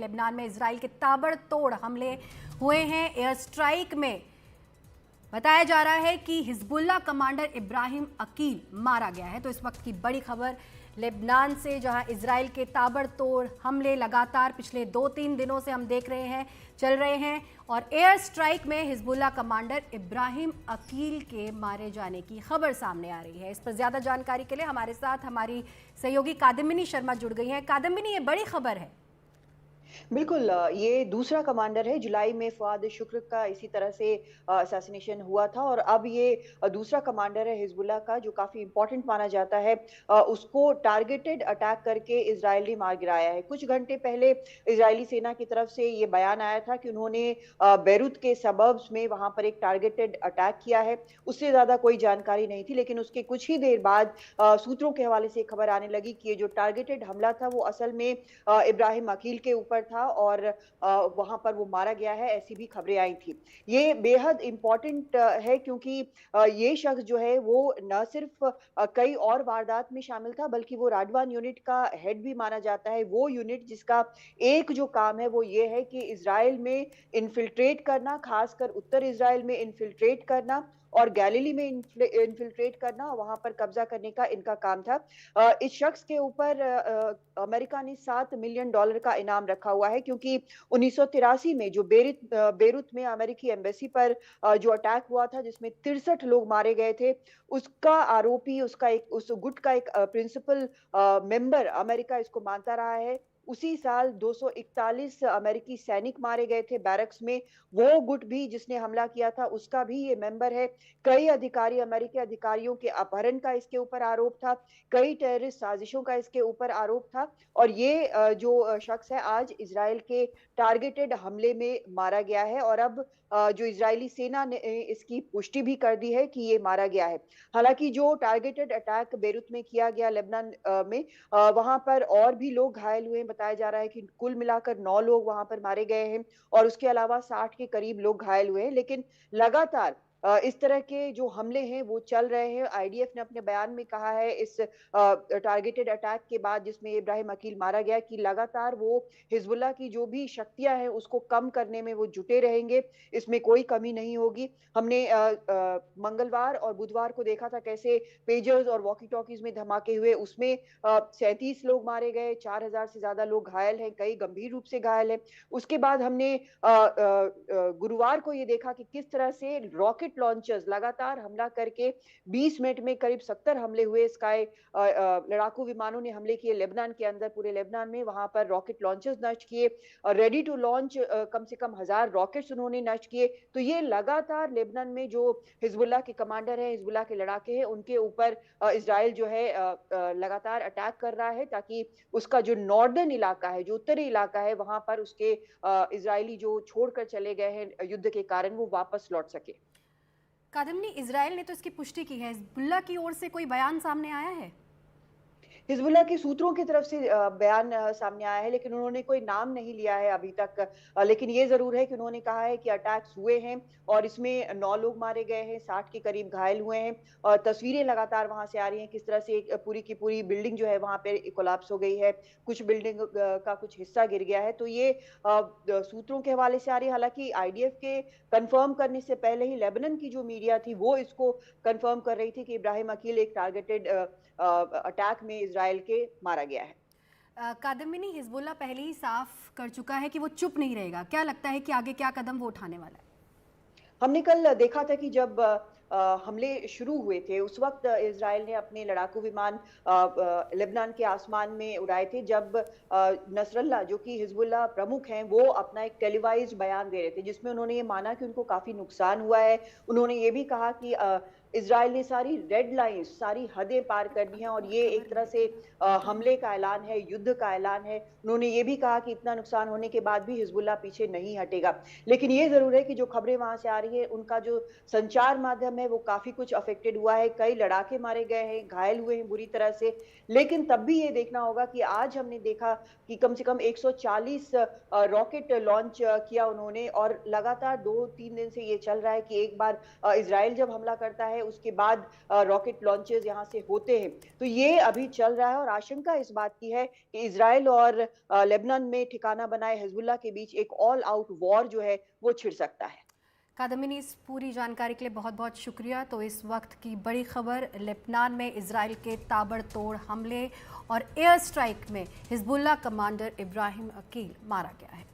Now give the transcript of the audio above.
Lebanon में Israel के ताबड़तोड़ हमले हुए हैं। एयर स्ट्राइक में बताया जा रहा है कि हिजबुल्लाह कमांडर इब्राहिम अकील मारा गया है। तो इस वक्त की बड़ी खबर लेबनान से, जहां इजराइल के ताबड़तोड़ हमले लगातार पिछले 2-3 दिनों से हम देख रहे हैं चल रहे हैं और एयर स्ट्राइक में हिजबुल्लाह कमांडर इब्राहिम अकील के मारे जाने की खबर सामने आ रही है। इस पर ज्यादा जानकारी के लिए हमारे साथ हमारी सहयोगी कादम्बिनी शर्मा जुड़ गई हैं। कादम्बिनी, ये बड़ी खबर है। बिल्कुल, ये दूसरा कमांडर है। जुलाई में फवाद शुक्र का इसी तरह से असैसिनेशन हुआ था और अब ये दूसरा कमांडर है हिजबुल्लाह का, जो काफ़ी इंपॉर्टेंट माना जाता है। उसको टारगेटेड अटैक करके इजराइल ने मार गिराया है। कुछ घंटे पहले इजरायली सेना की तरफ से ये बयान आया था कि उन्होंने बेरूत के सबर्ब्स में वहाँ पर एक टारगेटेड अटैक किया है। उससे ज़्यादा कोई जानकारी नहीं थी, लेकिन उसके कुछ ही देर बाद सूत्रों के हवाले से खबर आने लगी कि ये जो टारगेटेड हमला था वो असल में इब्राहिम अकील के ऊपर था और वहां पर वो मारा गया है, ऐसी भी खबरें आई थी। ये बेहद इंपॉर्टेंट है क्योंकि ये शख्स जो है वो न सिर्फ कई और वारदात में शामिल था, बल्कि वो राडवान यूनिट का हेड भी माना जाता है। वो यूनिट जिसका एक जो काम है वो ये है कि इजराइल में इन्फिल्ट्रेट करना, खासकर उत्तर इजराइल में इन्फिल्ट्रेट करना और गैलिली में इन्फिल्ट्रेट करना, वहां पर कब्जा करने का इनका काम था। इस शख्स के ऊपर अमेरिका ने $7 मिलियन का इनाम रखा हुआ है, क्योंकि 1983 में जो बेरूत में अमेरिकी एम्बेसी पर जो अटैक हुआ था, जिसमें 63 लोग मारे गए थे, उसका आरोपी, उसका एक उस गुट का एक प्रिंसिपल मेंबर अमेरिका इसको मानता रहा है। उसी साल 241 अमेरिकी सैनिक मारे गए थे बैरक्स में। वो गुट भी जिसने हमला किया था उसका भी ये मेंबर है। कई अधिकारी, अमेरिकी अधिकारियों के अपहरण का इसके ऊपर आरोप था। कई टेररिस्ट साजिशों का इसके ऊपर आरोप था और ये जो शख्स है आज इजराइल के टारगेटेड हमले में मारा गया है और अब जो इजरायली सेना ने इसकी पुष्टि भी कर दी है कि ये मारा गया है। हालांकि जो टारगेटेड अटैक बेरूत में किया गया लेबनान में, वहां पर और भी लोग घायल हुए। बताया जा रहा है कि कुल मिलाकर 9 लोग वहां पर मारे गए हैं और उसके अलावा 60 के करीब लोग घायल हुए हैं। लेकिन लगातार इस तरह के जो हमले हैं वो चल रहे हैं। आईडीएफ ने अपने बयान में कहा है इस टारगेटेड अटैक के बाद, जिसमें इब्राहिम अकील मारा गया, कि लगातार वो हिजबुल्लाह की जो भी शक्तियां हैं उसको कम करने में वो जुटे रहेंगे। इसमें कोई कमी नहीं होगी। हमने मंगलवार और बुधवार को देखा था कैसे पेजर्स और वॉकी टॉकीज में धमाके हुए। उसमें 37 लोग मारे गए, 4000 से ज्यादा लोग घायल हैं, कई गंभीर रूप से घायल हैं। उसके बाद हमने गुरुवार को ये देखा कि किस तरह से रॉकेट लॉन्चर्स लगातार हमला करके 20 मिनट में करीब 70 हमले हुए। स्काई लड़ाकू विमानों ने हमले किए लेबनान के अंदर, पूरे लेबनान में। वहां पर रॉकेट लॉन्चर्स नष्ट किए, रेडी टू लॉन्च कम से कम 1000 रॉकेट्स उन्होंने नष्ट किए। तो ये लगातार लेबनान में जो हिजबुल्लाह के कमांडर हैं, हिजबुल्लाह के लड़ाके हैं, उनके ऊपर इजराइल जो है लगातार अटैक कर रहा है, ताकि उसका जो नॉर्दर्न इलाका है, जो उत्तरी इलाका है, वहां पर उसके इजरायली जो छोड़कर चले गए हैं युद्ध के कारण, वो वापस लौट सके। कादम्बिनी, इजराइल ने तो इसकी पुष्टि की है, हिजबुल्लाह की ओर से कोई बयान सामने आया है? हिजबुल्लाह के सूत्रों की तरफ से बयान सामने आया है, लेकिन उन्होंने कोई नाम नहीं लिया है अभी तक। लेकिन ये जरूर है कि उन्होंने कहा है कि अटैक्स हुए हैं और इसमें 9 लोग मारे गए हैं, 60 के करीब घायल हुए हैं। और तस्वीरें लगातार वहां से आ रही हैं किस तरह से एक पूरी की पूरी बिल्डिंग जो है वहां पे कोलैप्स हो गई है, कुछ बिल्डिंग का कुछ हिस्सा गिर गया है। तो ये सूत्रों के हवाले से आ रही है। हालांकि आईडीएफ के कंफर्म करने से पहले ही लेबनान की जो मीडिया थी वो इसको कंफर्म कर रही थी कि इब्राहिम अकील एक टारगेटेड अटैक में इजराइल के मारा गया है। कादम्बिनी, हिजबुल्लाह पहले ही साफ कर चुका है कि वो चुप नहीं रहेगा। क्या लगता है कि आगे क्या कदम वो उठाने वाला है? हमने कल देखा था कि जब हमले शुरू हुए थे, उस वक्त इजराइल ने अपने लड़ाकू विमान लेबनान के आसमान में उड़ाए थे। जब नसरल्ला, जो कि हिजबुल्लाह प्रमुख हैं, वो अपना एक टेलीवाइज्ड बयान दे रहे थे, जिसमें उन्होंने ये माना कि उनको काफी नुकसान हुआ है। उन्होंने ये भी कहा कि इजराइल ने सारी रेड लाइंस, सारी हदें पार कर दी हैं और ये एक तरह से हमले का ऐलान है, युद्ध का ऐलान है। उन्होंने ये भी कहा कि इतना नुकसान होने के बाद भी हिजबुल्लाह पीछे नहीं हटेगा। लेकिन ये जरूर है कि जो खबरें वहां से आ रही है, उनका जो संचार माध्यम है वो काफी कुछ अफेक्टेड हुआ है। कई लड़ाके मारे गए हैं, घायल हुए हैं बुरी तरह से। लेकिन तब भी ये देखना होगा कि आज हमने देखा कि कम से कम 140 रॉकेट लॉन्च किया उन्होंने, और लगातार 2-3 दिन से ये चल रहा है कि एक बार इजराइल जब हमला करता है है, उसके बाद रॉकेट लॉन्चेस यहाँ से होते हैं। तो ये अभी चल रहा है और आशंका इस बात की है कि इज़राइल और लेबनान में ठिकाना बनाए हिजबुल्लाह के बीच एक ऑल आउट वॉर जो है वो छिड़ सकता है। कादम्बिनी, इस पूरी जानकारी के लिए बहुत बहुत शुक्रिया। तो इस वक्त की बड़ी खबर, लेबनान में इजराइल के ताबड़तोड़ हमले और एयर स्ट्राइक में हिजबुल्लाह कमांडर इब्राहिम अकील मारा गया है।